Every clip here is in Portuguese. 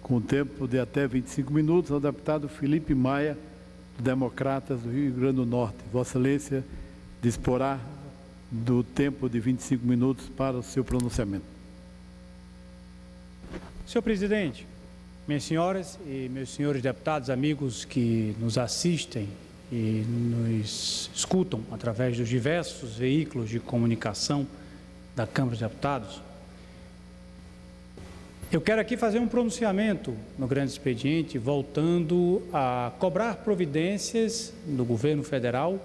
Com tempo de até 25 minutos, ao deputado Felipe Maia, do Democratas do Rio Grande do Norte. Vossa Excelência disporá do tempo de 25 minutos para o seu pronunciamento. Senhor presidente, minhas senhoras e meus senhores deputados, amigos que nos assistem e nos escutam através dos diversos veículos de comunicação da Câmara dos Deputados, eu quero aqui fazer um pronunciamento no grande expediente, voltando a cobrar providências do governo federal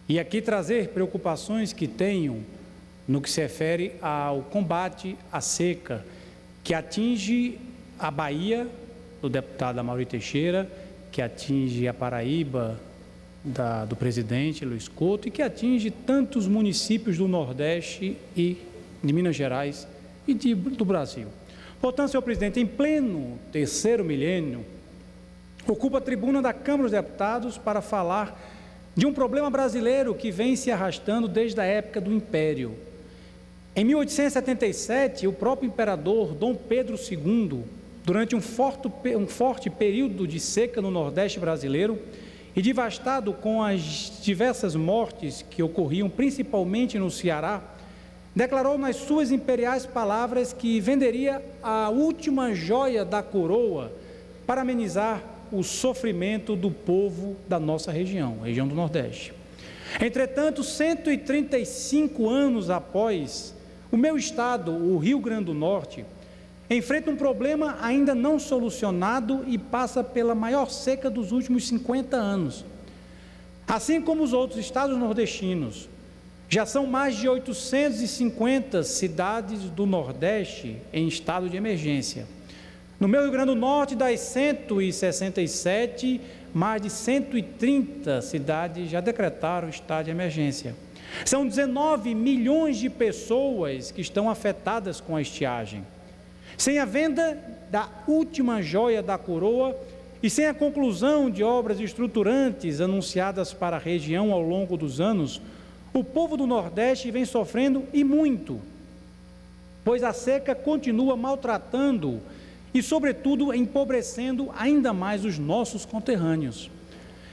e aqui trazer preocupações que tenho no que se refere ao combate à seca, que atinge a Bahia, do deputado Amaury Teixeira, que atinge a Paraíba, do presidente Luiz Couto, e que atinge tantos municípios do Nordeste e de Minas Gerais e do Brasil. Portanto, senhor presidente, em pleno terceiro milênio, ocupo a tribuna da Câmara dos Deputados para falar de um problema brasileiro que vem se arrastando desde a época do Império. Em 1877, o próprio imperador Dom Pedro II, durante um forte período de seca no Nordeste brasileiro, e devastado com as diversas mortes que ocorriam principalmente no Ceará, declarou nas suas imperiais palavras que venderia a última joia da coroa para amenizar o sofrimento do povo da nossa região do Nordeste. Entretanto, 135 anos após, o meu estado, o Rio Grande do Norte, enfrenta um problema ainda não solucionado e passa pela maior seca dos últimos 50 anos. Assim como os outros estados nordestinos, já são mais de 850 cidades do Nordeste em estado de emergência. No meu Rio Grande do Norte, das 167, mais de 130 cidades já decretaram estado de emergência. São 19 milhões de pessoas que estão afetadas com a estiagem. Sem a venda da última joia da coroa e sem a conclusão de obras estruturantes anunciadas para a região ao longo dos anos, o povo do Nordeste vem sofrendo e muito, pois a seca continua maltratando e, sobretudo, empobrecendo ainda mais os nossos conterrâneos.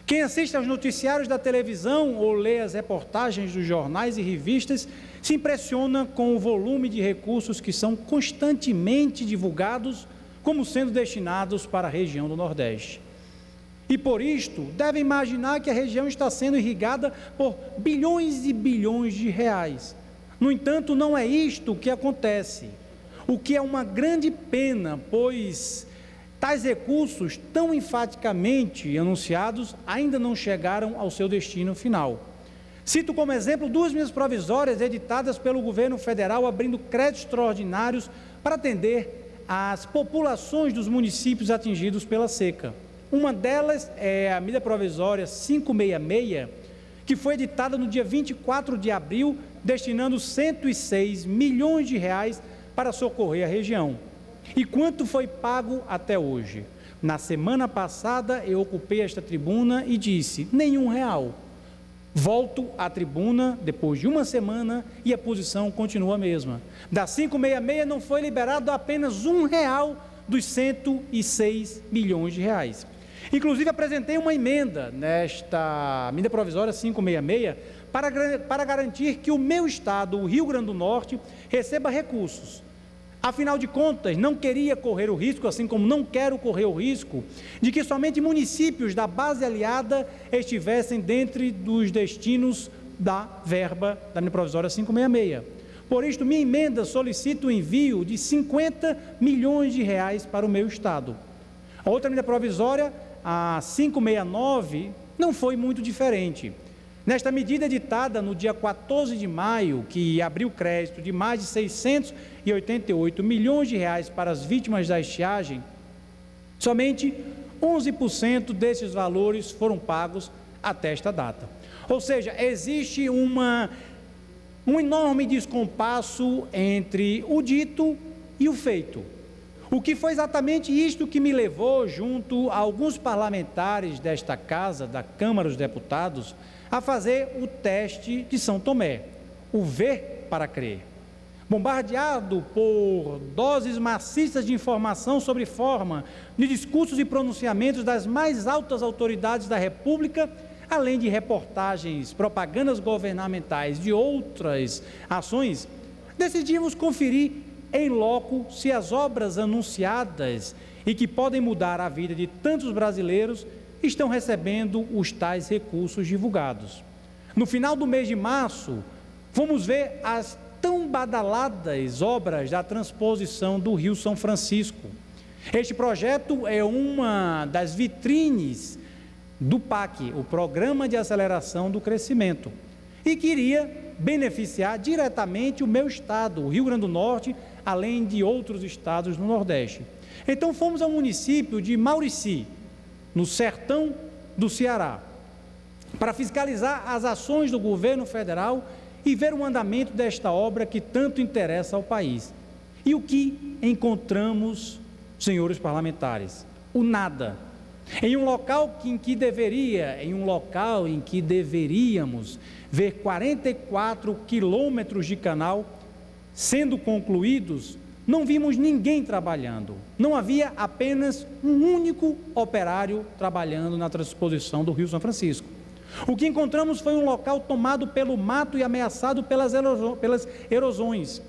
Quem assiste aos noticiários da televisão ou lê as reportagens dos jornais e revistas se impressiona com o volume de recursos que são constantemente divulgados como sendo destinados para a região do Nordeste. E por isto, deve imaginar que a região está sendo irrigada por bilhões e bilhões de reais. No entanto, não é isto que acontece, o que é uma grande pena, pois tais recursos, tão enfaticamente anunciados, ainda não chegaram ao seu destino final. Cito como exemplo duas medidas provisórias editadas pelo governo federal, abrindo créditos extraordinários para atender às populações dos municípios atingidos pela seca. Uma delas é a medida provisória 566, que foi editada no dia 24 de abril, destinando 106 milhões de reais para socorrer a região. E quanto foi pago até hoje? Na semana passada, eu ocupei esta tribuna e disse, nenhum real. Volto à tribuna depois de uma semana e a posição continua a mesma. Da 566 não foi liberado apenas R$1 dos 106 milhões de reais. Inclusive, apresentei uma emenda nesta medida provisória 566 para garantir que o meu estado, o Rio Grande do Norte, receba recursos. Afinal de contas, não queria correr o risco, assim como não quero correr o risco, de que somente municípios da base aliada estivessem dentro dos destinos da verba da medida provisória 566. Por isto, minha emenda solicita o envio de 50 milhões de reais para o meu estado. A outra medida provisória, a 569, não foi muito diferente. Nesta medida editada no dia 14 de maio, que abriu crédito de mais de 688 milhões de reais para as vítimas da estiagem, somente 11% desses valores foram pagos até esta data. Ou seja, existe um enorme descompasso entre o dito e o feito. O que foi exatamente isto que me levou, junto a alguns parlamentares desta casa, da Câmara dos Deputados, a fazer o teste de São Tomé, o ver para crer. bombardeado por doses maciças de informação sobre forma de discursos e pronunciamentos das mais altas autoridades da República, além de reportagens, propagandas governamentais de outras ações, decidimos conferir em loco se as obras anunciadas e que podem mudar a vida de tantos brasileiros estão recebendo os tais recursos divulgados. No final do mês de março, fomos ver as tão badaladas obras da transposição do Rio São Francisco. Este projeto é uma das vitrines do PAC, o Programa de Aceleração do Crescimento, e queria beneficiar diretamente o meu estado, o Rio Grande do Norte, além de outros estados do Nordeste. Então fomos ao município de Maurici, no sertão do Ceará, para fiscalizar as ações do governo federal e ver o andamento desta obra que tanto interessa ao país. E o que encontramos, senhores parlamentares? O nada. Em um local em que deveríamos ver 44 quilômetros de canal sendo concluídos, não vimos ninguém trabalhando. Não havia apenas um único operário trabalhando na transposição do Rio São Francisco. O que encontramos foi um local tomado pelo mato e ameaçado pelas erosões.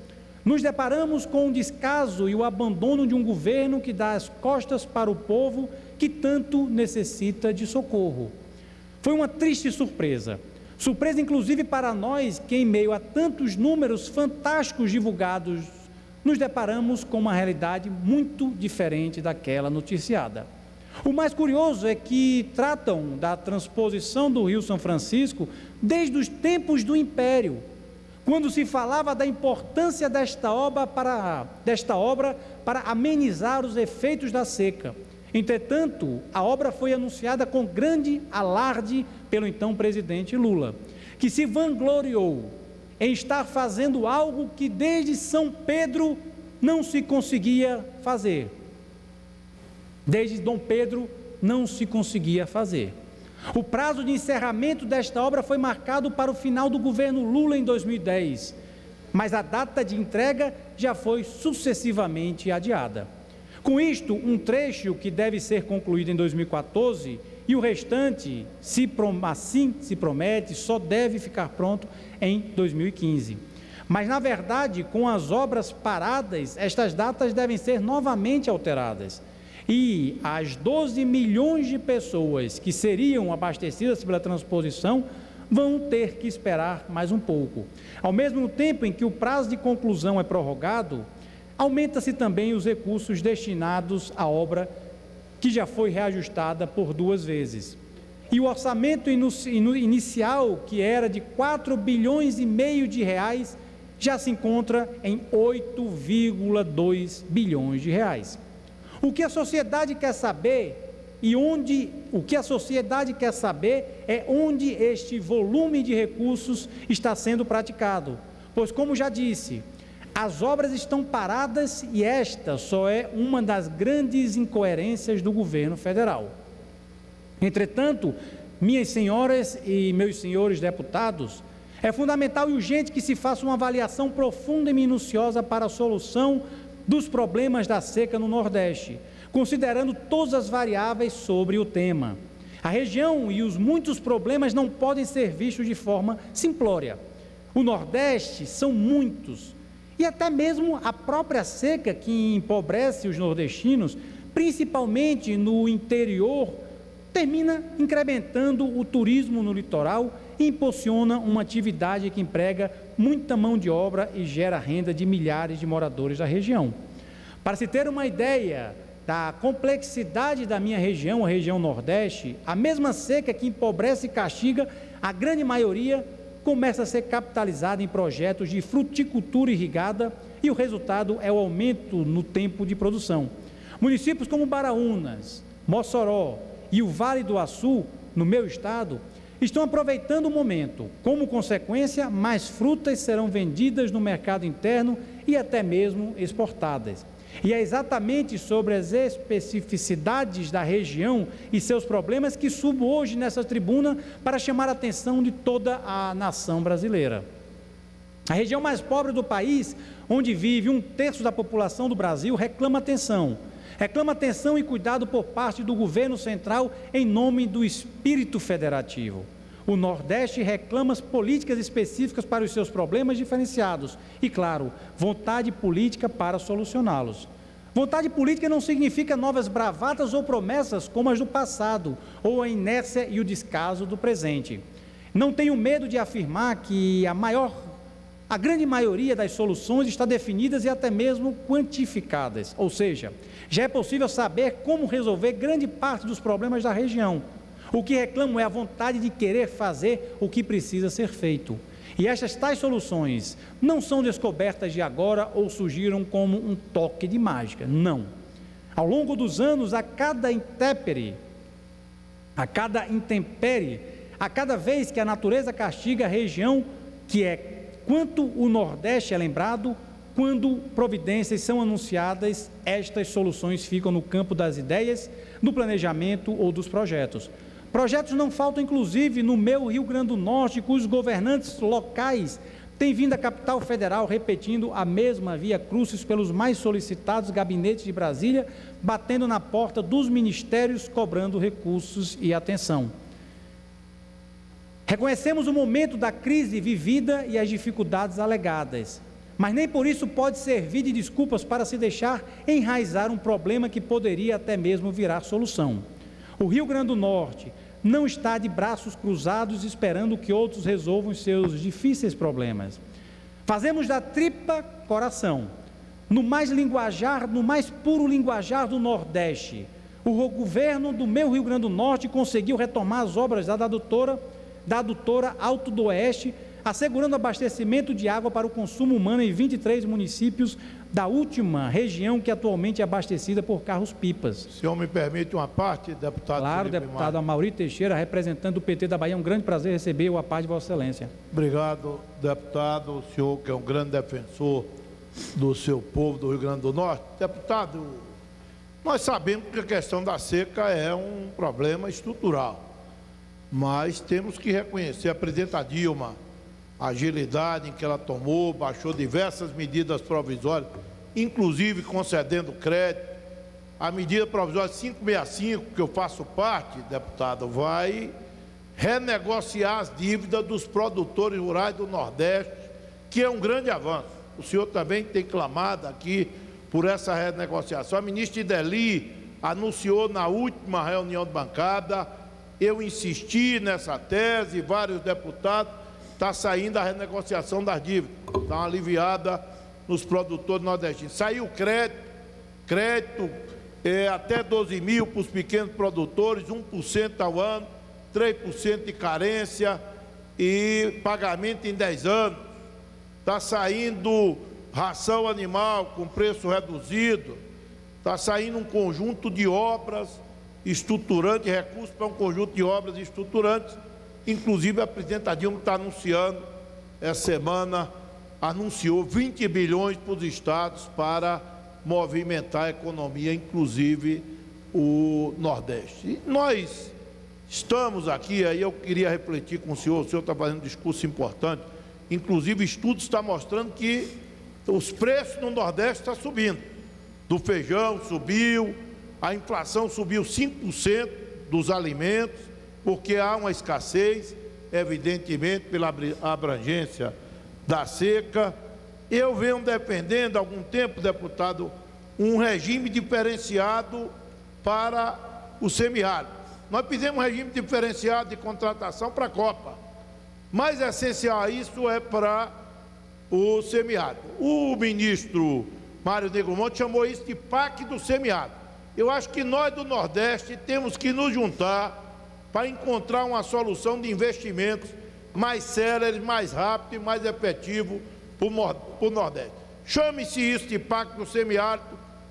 Nos deparamos com o descaso e o abandono de um governo que dá as costas para o povo que tanto necessita de socorro. Foi uma triste surpresa. Surpresa inclusive para nós que, em meio a tantos números fantásticos divulgados, nos deparamos com uma realidade muito diferente daquela noticiada. O mais curioso é que tratam da transposição do Rio São Francisco desde os tempos do Império, quando se falava da importância desta obra para amenizar os efeitos da seca. Entretanto, a obra foi anunciada com grande alarde pelo então presidente Lula, que se vangloriou em estar fazendo algo que desde São Pedro não se conseguia fazer. Desde Dom Pedro não se conseguia fazer. O prazo de encerramento desta obra foi marcado para o final do governo Lula em 2010, mas a data de entrega já foi sucessivamente adiada. Com isto, um trecho que deve ser concluído em 2014 e o restante, assim se promete, só deve ficar pronto em 2015. Mas, na verdade, com as obras paradas, estas datas devem ser novamente alteradas. E as 12 milhões de pessoas que seriam abastecidas pela transposição vão ter que esperar mais um pouco. Ao mesmo tempo em que o prazo de conclusão é prorrogado, aumenta-se também os recursos destinados à obra, que já foi reajustada por 2 vezes. E o orçamento inicial, que era de 4,5 bilhões de reais, já se encontra em 8,2 bilhões de reais. O que a sociedade quer saber é onde este volume de recursos está sendo praticado, pois, como já disse, as obras estão paradas e esta só é uma das grandes incoerências do governo federal. Entretanto, minhas senhoras e meus senhores deputados, é fundamental e urgente que se faça uma avaliação profunda e minuciosa para a solução dos problemas da seca no Nordeste, considerando todas as variáveis sobre o tema. A região e os muitos problemas não podem ser vistos de forma simplória. O Nordeste são muitos, e até mesmo a própria seca que empobrece os nordestinos, principalmente no interior, termina incrementando o turismo no litoral e impulsiona uma atividade que emprega muita mão de obra e gera renda de milhares de moradores da região. Para se ter uma ideia da complexidade da minha região, a região Nordeste, a mesma seca que empobrece e castiga, a grande maioria começa a ser capitalizada em projetos de fruticultura irrigada e o resultado é o aumento no tempo de produção. Municípios como Baraúnas, Mossoró e o Vale do Açu, no meu estado, estão aproveitando o momento. Como consequência, mais frutas serão vendidas no mercado interno e até mesmo exportadas. E é exatamente sobre as especificidades da região e seus problemas que subo hoje nessa tribuna para chamar a atenção de toda a nação brasileira. A região mais pobre do país, onde vive 1/3 da população do Brasil, reclama atenção. Reclama atenção e cuidado por parte do governo central em nome do espírito federativo. O Nordeste reclama políticas específicas para os seus problemas diferenciados e, claro, vontade política para solucioná-los. Vontade política não significa novas bravatas ou promessas como as do passado, ou a inércia e o descaso do presente. Não tenho medo de afirmar que a grande maioria das soluções está definidas e até mesmo quantificadas, ou seja, já é possível saber como resolver grande parte dos problemas da região. O que reclamo é a vontade de querer fazer o que precisa ser feito. E estas tais soluções não são descobertas de agora ou surgiram como um toque de mágica, não. Ao longo dos anos, a cada intempérie, a cada vez que a natureza castiga a região, que é quanto o Nordeste é lembrado, quando providências são anunciadas, estas soluções ficam no campo das ideias, no planejamento ou dos projetos. Projetos não faltam, inclusive, no meu Rio Grande do Norte, cujos governantes locais têm vindo à capital federal repetindo a mesma via crucis pelos mais solicitados gabinetes de Brasília, batendo na porta dos ministérios, cobrando recursos e atenção. Reconhecemos o momento da crise vivida e as dificuldades alegadas, mas nem por isso pode servir de desculpas para se deixar enraizar um problema que poderia até mesmo virar solução. O Rio Grande do Norte não está de braços cruzados esperando que outros resolvam os seus difíceis problemas. Fazemos da tripa coração, no mais puro linguajar do Nordeste. O governo do meu Rio Grande do Norte conseguiu retomar as obras da adutora Alto do Oeste, assegurando abastecimento de água para o consumo humano em 23 municípios da última região que atualmente é abastecida por carros-pipas. O senhor me permite uma parte, deputado? Claro, deputado Amaury Teixeira, representante do PT da Bahia, é um grande prazer receber a paz de Vossa Excelência. Obrigado, deputado, o senhor que é um grande defensor do seu povo do Rio Grande do Norte. Deputado, nós sabemos que a questão da seca é um problema estrutural, mas temos que reconhecer a presidenta Dilma, a agilidade em que ela tomou, baixou diversas medidas provisórias, inclusive concedendo crédito. A medida provisória 565, que eu faço parte, deputado, vai renegociar as dívidas dos produtores rurais do Nordeste, que é um grande avanço. O senhor também tem clamado aqui por essa renegociação. A ministra Ideli anunciou na última reunião de bancada, eu insisti nessa tese, vários deputados, está saindo a renegociação das dívidas, dá uma aliviada nos produtores nordestinos. Saiu crédito até 12 mil para os pequenos produtores, 1% ao ano, 3% de carência e pagamento em 10 anos. Está saindo ração animal com preço reduzido, está saindo um conjunto de obras estruturantes, recursos para um conjunto de obras estruturantes. Inclusive, a presidenta Dilma está anunciando, essa semana, anunciou 20 bilhões para os estados para movimentar a economia, inclusive o Nordeste. E nós estamos aqui, aí eu queria refletir com o senhor está fazendo um discurso importante, inclusive estudos estão mostrando que os preços no Nordeste estão subindo. Do feijão subiu, a inflação subiu 5% dos alimentos, porque há uma escassez, evidentemente, pela abrangência da seca. Eu venho defendendo há algum tempo, deputado, um regime diferenciado para o semiárido. Nós fizemos um regime diferenciado de contratação para a Copa. Mais essencial a isso é para o semiárido. O ministro Mário Negro Monte chamou isso de PAC do semiárido. Eu acho que nós do Nordeste temos que nos juntar para encontrar uma solução de investimentos mais célere, mais rápido e mais efetivo para o Nordeste. Chame-se isso de pacto do semiárido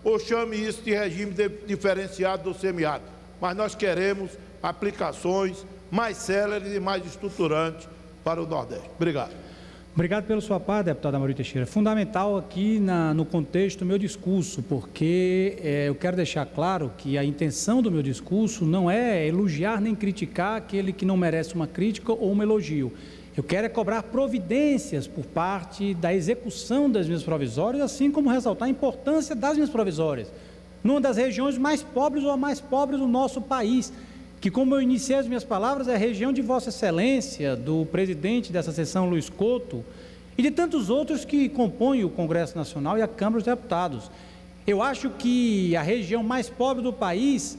ou chame isso de regime diferenciado do semiárido, mas nós queremos aplicações mais céleres e mais estruturantes para o Nordeste. Obrigado. Obrigado pela sua parte, deputado Amaury Teixeira. Fundamental aqui no contexto do meu discurso, porque eu quero deixar claro que a intenção do meu discurso não é elogiar nem criticar aquele que não merece uma crítica ou um elogio. Eu quero é cobrar providências por parte da execução das minhas provisórias, assim como ressaltar a importância das minhas provisórias, numa das regiões mais pobres ou a mais pobre do nosso país, que, como eu iniciei as minhas palavras, é a região de Vossa Excelência, do presidente dessa sessão, Luiz Couto, e de tantos outros que compõem o Congresso Nacional e a Câmara dos Deputados. Eu acho que a região mais pobre do país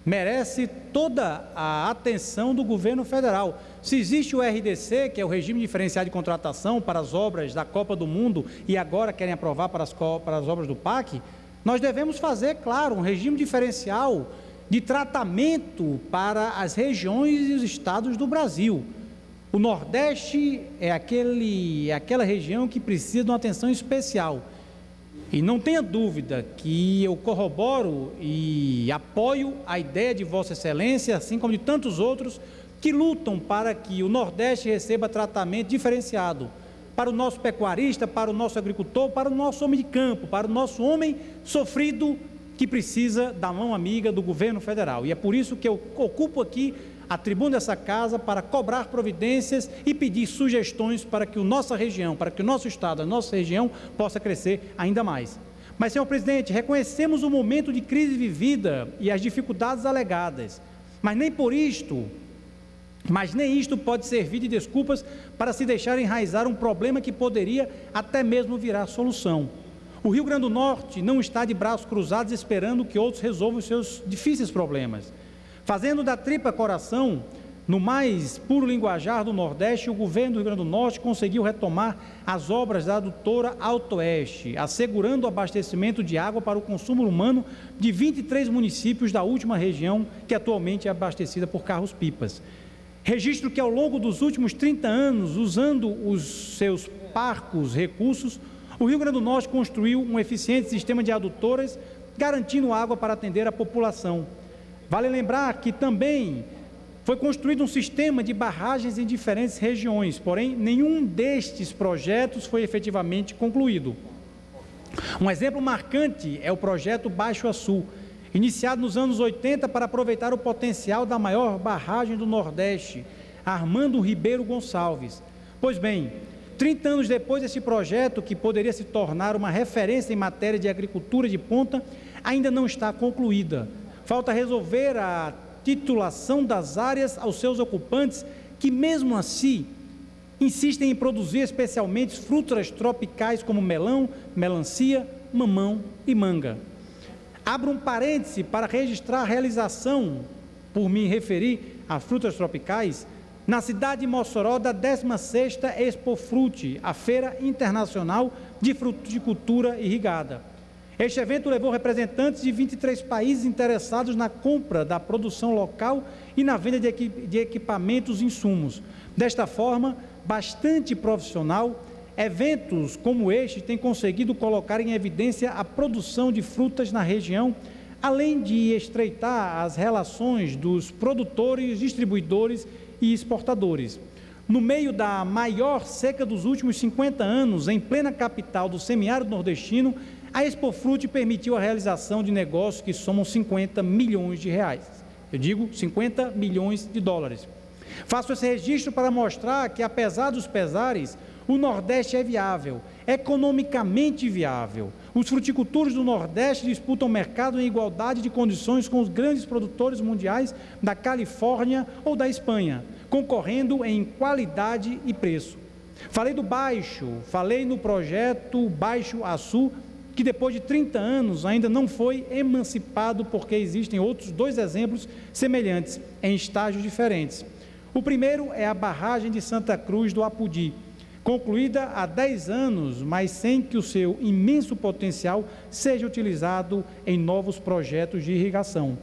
merece toda a atenção do governo federal. Se existe o RDC, que é o Regime Diferenciado de Contratação para as obras da Copa do Mundo, e agora querem aprovar para as obras do PAC, nós devemos fazer, claro, um regime diferencial de tratamento para as regiões e os estados do Brasil. O Nordeste é aquela região que precisa de uma atenção especial. E não tenha dúvida que eu corroboro e apoio a ideia de Vossa Excelência, assim como de tantos outros, que lutam para que o Nordeste receba tratamento diferenciado para o nosso pecuarista, para o nosso agricultor, para o nosso homem de campo, para o nosso homem sofrido que precisa da mão amiga do governo federal. E é por isso que eu ocupo aqui a tribuna dessa casa para cobrar providências e pedir sugestões para que a nossa região, para que o nosso estado, a nossa região possa crescer ainda mais. Mas, senhor presidente, reconhecemos o momento de crise vivida e as dificuldades alegadas, mas nem isto pode servir de desculpas para se deixar enraizar um problema que poderia até mesmo virar solução. O Rio Grande do Norte não está de braços cruzados esperando que outros resolvam os seus difíceis problemas. Fazendo da tripa coração, no mais puro linguajar do Nordeste, o governo do Rio Grande do Norte conseguiu retomar as obras da adutora Alto Oeste, assegurando o abastecimento de água para o consumo humano de 23 municípios da última região, que atualmente é abastecida por carros-pipas. Registro que, ao longo dos últimos 30 anos, usando os seus parcos recursos, o Rio Grande do Norte construiu um eficiente sistema de adutoras, garantindo água para atender a população. Vale lembrar que também foi construído um sistema de barragens em diferentes regiões, porém, nenhum destes projetos foi efetivamente concluído. Um exemplo marcante é o projeto Baixo Açu, iniciado nos anos 80 para aproveitar o potencial da maior barragem do Nordeste, Armando Ribeiro Gonçalves. Pois bem, 30 anos depois desse projeto, que poderia se tornar uma referência em matéria de agricultura de ponta, ainda não está concluída. Falta resolver a titulação das áreas aos seus ocupantes, que mesmo assim insistem em produzir especialmente frutas tropicais como melão, melancia, mamão e manga. Abro um parêntese para registrar a realização, por me referir a frutas tropicais, na cidade de Mossoró, da 16ª Expo Fruti, a Feira Internacional de Fruticultura Irrigada. Este evento levou representantes de 23 países interessados na compra da produção local e na venda de equipamentos e insumos. Desta forma, bastante profissional, eventos como este têm conseguido colocar em evidência a produção de frutas na região, além de estreitar as relações dos produtores, distribuidores e exportadores. No meio da maior seca dos últimos 50 anos, em plena capital do semiárido nordestino, a Expo Fruti permitiu a realização de negócios que somam 50 milhões de reais. Eu digo 50 milhões de dólares. Faço esse registro para mostrar que, apesar dos pesares, o Nordeste é viável, economicamente viável. Os fruticultores do Nordeste disputam o mercado em igualdade de condições com os grandes produtores mundiais da Califórnia ou da Espanha, concorrendo em qualidade e preço. Falei no projeto Baixo Açu, que depois de 30 anos ainda não foi emancipado, porque existem outros 2 exemplos semelhantes, em estágios diferentes. O primeiro é a barragem de Santa Cruz do Apudi, concluída há 10 anos, mas sem que o seu imenso potencial seja utilizado em novos projetos de irrigação.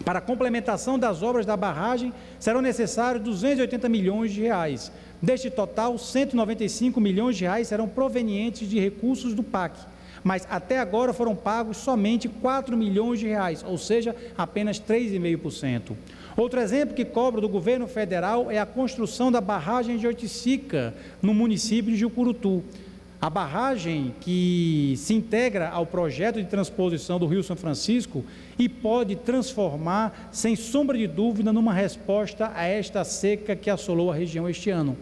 Para a complementação das obras da barragem, serão necessários 280 milhões de reais. Deste total, 195 milhões de reais serão provenientes de recursos do PAC, mas até agora foram pagos somente 4 milhões de reais, ou seja, apenas 3,5%. Outro exemplo que cobro do governo federal é a construção da barragem de Oiticica, no município de Jucurutu. A barragem que se integra ao projeto de transposição do Rio São Francisco e pode transformar, sem sombra de dúvida, numa resposta a esta seca que assolou a região este ano.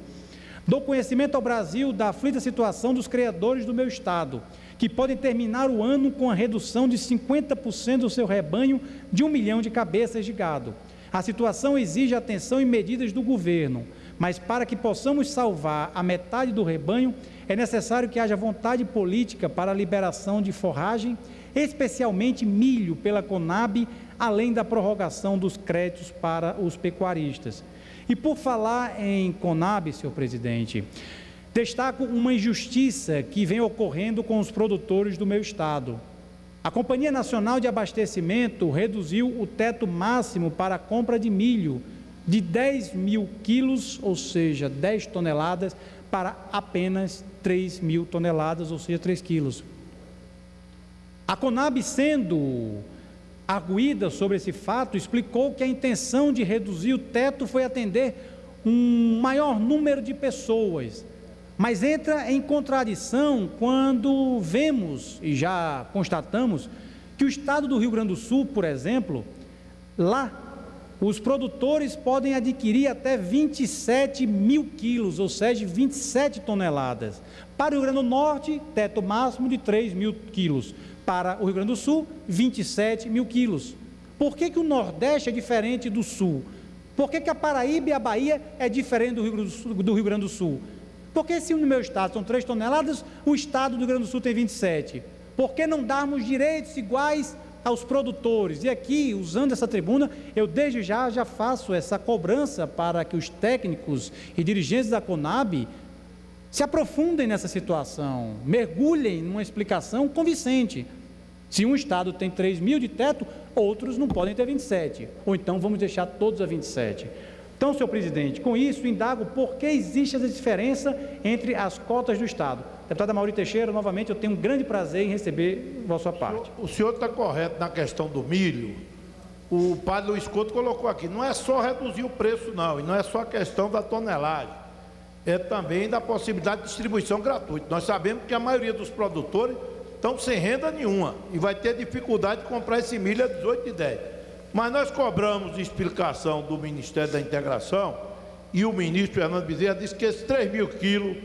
Dou conhecimento ao Brasil da aflita situação dos criadores do meu estado, que podem terminar o ano com a redução de 50% do seu rebanho de 1 milhão de cabeças de gado. A situação exige atenção e medidas do governo, mas para que possamos salvar a metade do rebanho, é necessário que haja vontade política para a liberação de forragem, especialmente milho pela Conab, além da prorrogação dos créditos para os pecuaristas. E por falar em Conab, senhor presidente, destaco uma injustiça que vem ocorrendo com os produtores do meu estado. A Companhia Nacional de Abastecimento reduziu o teto máximo para a compra de milho de 10 mil quilos, ou seja, 10 toneladas, para apenas 3 mil toneladas, ou seja, 3 quilos. A Conab, sendo arguída sobre esse fato, explicou que a intenção de reduzir o teto foi atender um maior número de pessoas, mas entra em contradição quando vemos e já constatamos que o estado do Rio Grande do Sul, por exemplo, lá os produtores podem adquirir até 27 mil quilos, ou seja, 27 toneladas. Para o Rio Grande do Norte, teto máximo de 3 mil quilos. Para o Rio Grande do Sul, 27 mil quilos. Por que o Nordeste é diferente do Sul? Por que a Paraíba e a Bahia é diferente do Rio Grande do Sul? Porque se no meu estado são 3 toneladas, o estado do Rio Grande do Sul tem 27. Por que não darmos direitos iguais aos produtores? E aqui, usando essa tribuna, eu desde já faço essa cobrança para que os técnicos e dirigentes da Conab se aprofundem nessa situação, mergulhem numa explicação convincente. Se um estado tem 3 mil de teto, outros não podem ter 27, ou então vamos deixar todos a 27. Então, senhor presidente, com isso indago por que existe essa diferença entre as cotas do estado. Deputada Mauri Teixeira, novamente eu tenho um grande prazer em receber a vossa parte. O senhor está correto na questão do milho. O padre Luiz Couto colocou aqui, não é só reduzir o preço não, e não é só a questão da tonelagem, é também da possibilidade de distribuição gratuita. Nós sabemos que a maioria dos produtores estão sem renda nenhuma e vai ter dificuldade de comprar esse milho a 18,10. Mas nós cobramos explicação do Ministério da Integração e o ministro Fernando Bezerra disse que esses 3 mil quilos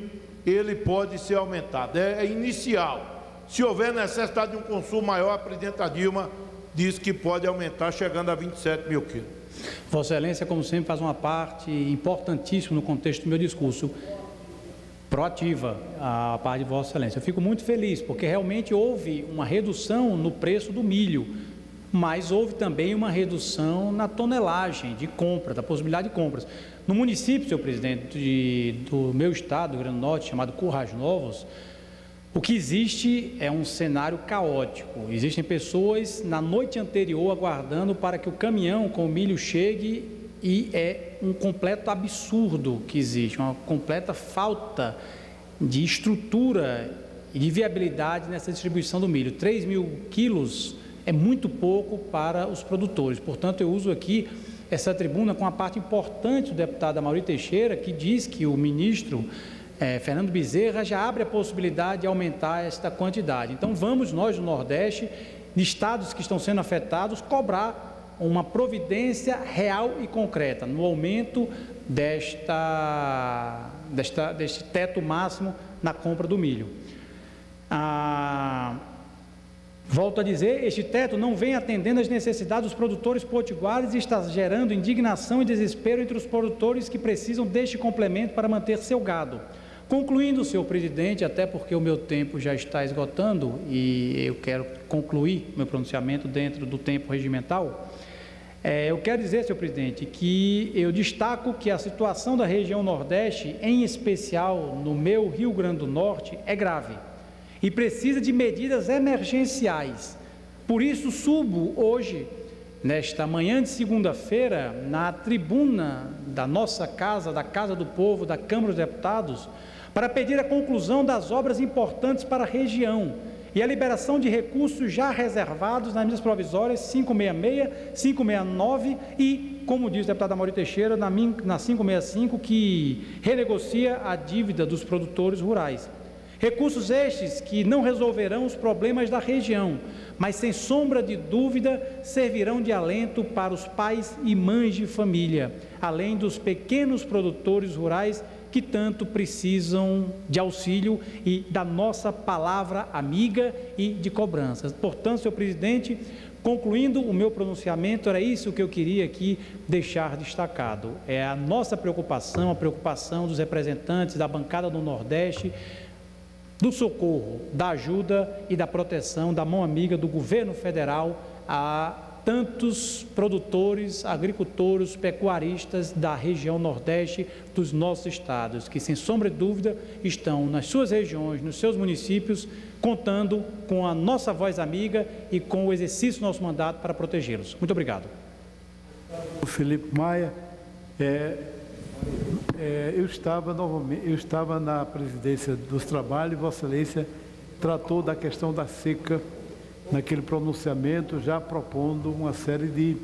ele pode ser aumentado, é inicial. Se houver necessidade de um consumo maior, a presidenta Dilma disse que pode aumentar, chegando a 27 mil quilos. Vossa Excelência, como sempre, faz uma parte importantíssima no contexto do meu discurso, proativa a parte de Vossa Excelência. Eu fico muito feliz, porque realmente houve uma redução no preço do milho, mas houve também uma redução na tonelagem de compra, da possibilidade de compras. No município, senhor presidente, do meu estado, do Rio Grande do Norte, chamado Currais Novos, o que existe é um cenário caótico. Existem pessoas na noite anterior aguardando para que o caminhão com o milho chegue e é um completo absurdo que existe, uma completa falta de estrutura e de viabilidade nessa distribuição do milho. 3 mil quilos é muito pouco para os produtores. Portanto, eu uso aqui essa tribuna com a parte importante do deputado Mauri Teixeira, que diz que o ministro Fernando Bezerra já abre a possibilidade de aumentar esta quantidade. Então, vamos nós do Nordeste, de estados que estão sendo afetados, cobrar uma providência real e concreta no aumento deste teto máximo na compra do milho. Volto a dizer, este teto não vem atendendo às necessidades dos produtores potiguares e está gerando indignação e desespero entre os produtores que precisam deste complemento para manter seu gado. Concluindo, senhor presidente, até porque o meu tempo já está esgotando e eu quero concluir meu pronunciamento dentro do tempo regimental, eu quero dizer, senhor presidente, que eu destaco que a situação da região Nordeste, em especial no meu Rio Grande do Norte, é grave e precisa de medidas emergenciais. Por isso, subo hoje, nesta manhã de segunda-feira, na tribuna da nossa casa, da Casa do Povo, da Câmara dos Deputados, para pedir a conclusão das obras importantes para a região e a liberação de recursos já reservados nas medidas provisórias 566, 569 e, como diz o deputado Mauri Teixeira, na 565, que renegocia a dívida dos produtores rurais. Recursos estes que não resolverão os problemas da região, mas sem sombra de dúvida servirão de alento para os pais e mães de família, além dos pequenos produtores rurais que tanto precisam de auxílio e da nossa palavra amiga e de cobranças. Portanto, senhor presidente, concluindo o meu pronunciamento, era isso que eu queria aqui deixar destacado. É a nossa preocupação, a preocupação dos representantes da bancada do Nordeste, do socorro, da ajuda e da proteção, da mão amiga do governo federal a tantos produtores, agricultores, pecuaristas da região Nordeste dos nossos estados, que sem sombra de dúvida estão nas suas regiões, nos seus municípios, contando com a nossa voz amiga e com o exercício do nosso mandato para protegê-los. Muito obrigado. Felipe Maia, eu estava na presidência dos trabalhos e Vossa Excelência tratou da questão da seca naquele pronunciamento, já propondo uma série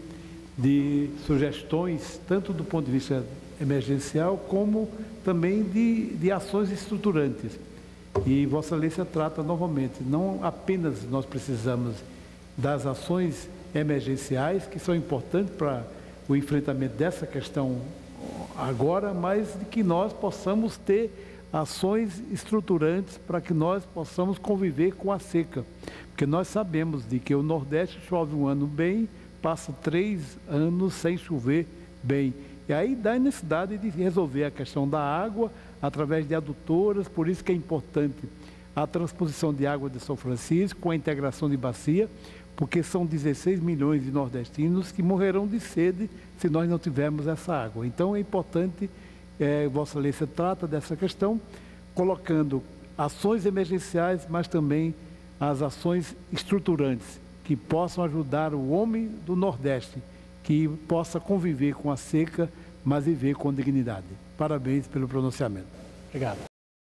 de sugestões, tanto do ponto de vista emergencial, como também de ações estruturantes. E Vossa Excelência trata novamente, não apenas nós precisamos das ações emergenciais, que são importantes para o enfrentamento dessa questão agora, mas de que nós possamos ter ações estruturantes para que nós possamos conviver com a seca. Porque nós sabemos de que o Nordeste chove um ano bem, passa 3 anos sem chover bem. E aí dá a necessidade de resolver a questão da água através de adutoras, por isso que é importante a transposição de água de São Francisco com a integração de bacia, porque são 16 milhões de nordestinos que morrerão de sede se nós não tivermos essa água. Então é importante, Vossa Excelência trata dessa questão, colocando ações emergenciais, mas também as ações estruturantes que possam ajudar o homem do Nordeste, que possa conviver com a seca, mas viver com dignidade. Parabéns pelo pronunciamento. Obrigado.